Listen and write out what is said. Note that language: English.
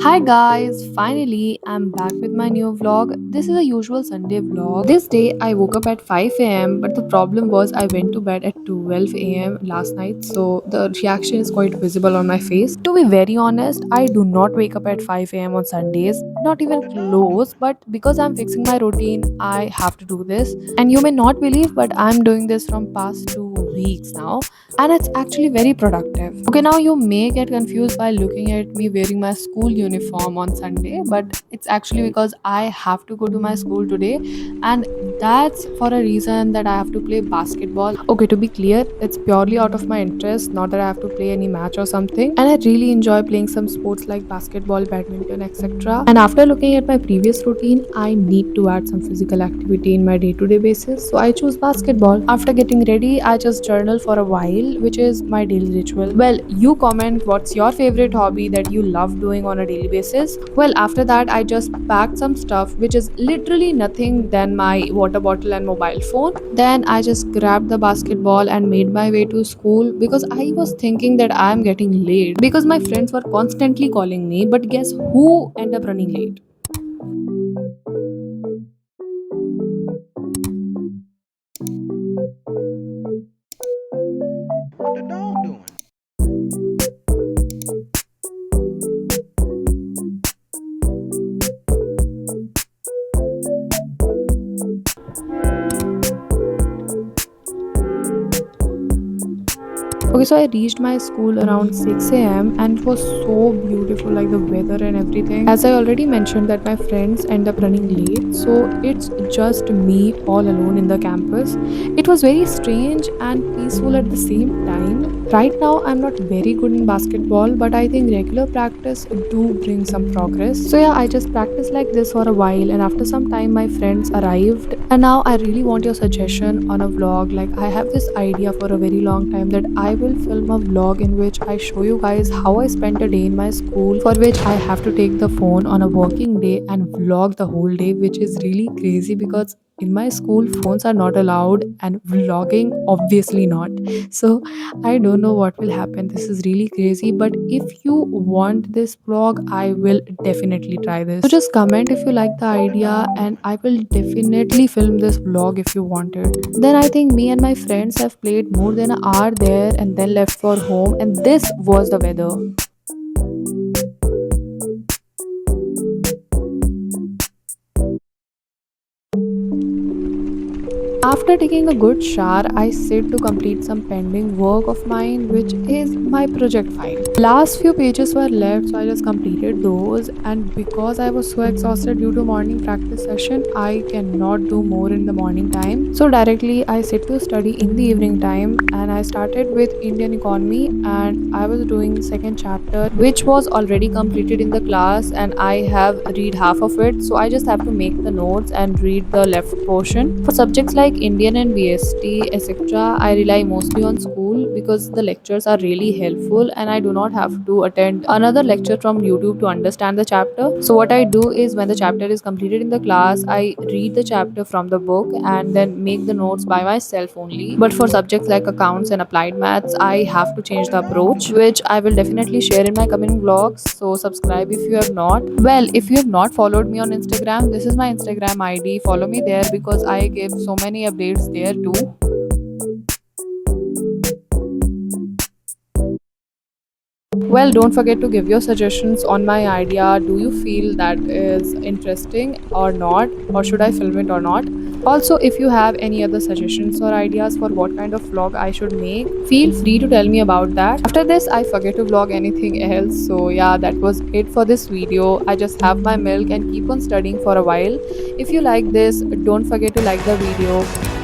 Hi guys, finally I'm back with my new vlog. This is a usual Sunday vlog. This day I woke up at 5 a.m. but the problem was I went to bed at 12 a.m. last night, so the reaction is quite visible on my face. To be very honest, I do not wake up at 5 a.m. on Sundays, not even close, but because I'm fixing my routine, I have to do this. And you may not believe, but I'm doing this from past 2 weeks now, and it's actually very productive. Okay, now you may get confused by looking at me wearing my school uniform on Sunday, but it's actually because I have to go to my school today, and that's for a reason that I have to play basketball. Okay, to be clear, it's purely out of my interest, not that I have to play any match or something. And I really enjoy playing some sports like basketball, badminton, etc. And after looking at my previous routine, I need to add some physical activity in my day-to-day basis, so I choose basketball. After getting ready, I just journal for a while, which is my daily ritual. Well, you comment what's your favorite hobby that you love doing on a daily basis. Well, after that, I just packed some stuff, which is literally nothing than my water bottle and mobile phone. Then I just grabbed the basketball and made my way to school because I was thinking that I am getting late because my friends were constantly calling me. But guess who ended up running late? What the dog doing? Okay, so I reached my school around 6 a.m. and it was so beautiful, like the weather and everything. As I already mentioned, that my friends end up running late, so it's just me all alone in the campus. It was very strange and peaceful at the same time. Right now, I'm not very good in basketball, but I think regular practice do bring some progress. So yeah, I just practiced like this for a while, and after some time, my friends arrived. And now I really want your suggestion on a vlog. Like, I have this idea for a very long time that I will film a vlog in which I show you guys how I spent a day in my school, for which I have to take the phone on a working day and vlog the whole day, which is really crazy because in my school phones are not allowed and vlogging obviously not. So I don't know what will happen. This is really crazy, but if you want this vlog, I will definitely try this. So just comment if you like the idea, and I will definitely film this vlog if you want it. Then I think me and my friends have played more than an hour there and then left for home, and this was the weather. After taking a good shower, I sit to complete some pending work of mine, which is my project file. Last few pages were left, so I just completed those. And because I was so exhausted due to morning practice session, I cannot do more in the morning time. So directly I sit to study in the evening time, and I started with Indian economy, and I was doing second chapter, which was already completed in the class, and I have read half of it. So I just have to make the notes and read the left portion. For subjects like Indian and BST, etc., I rely mostly on school because the lectures are really helpful and I do not have to attend another lecture from YouTube to understand the chapter. So, what I do is when the chapter is completed in the class, I read the chapter from the book and then make the notes by myself only. But for subjects like accounts and applied maths, I have to change the What the dog approach, doing? which I will definitely share in my coming vlogs. So, subscribe if you have not. Well, if you have not followed me on Instagram, this is my Instagram ID. Follow me there because I give so many updates there too. Well, don't forget to give your suggestions on my idea. Do you feel that is interesting or not? Or should I film it or not? Also, if you have any other suggestions or ideas for what kind of vlog I should make, feel free to tell me about that. After this, I forget to vlog anything else. So, yeah, that was it for this video. I just have my milk and keep on studying for a while. If you like this, don't forget to like the video.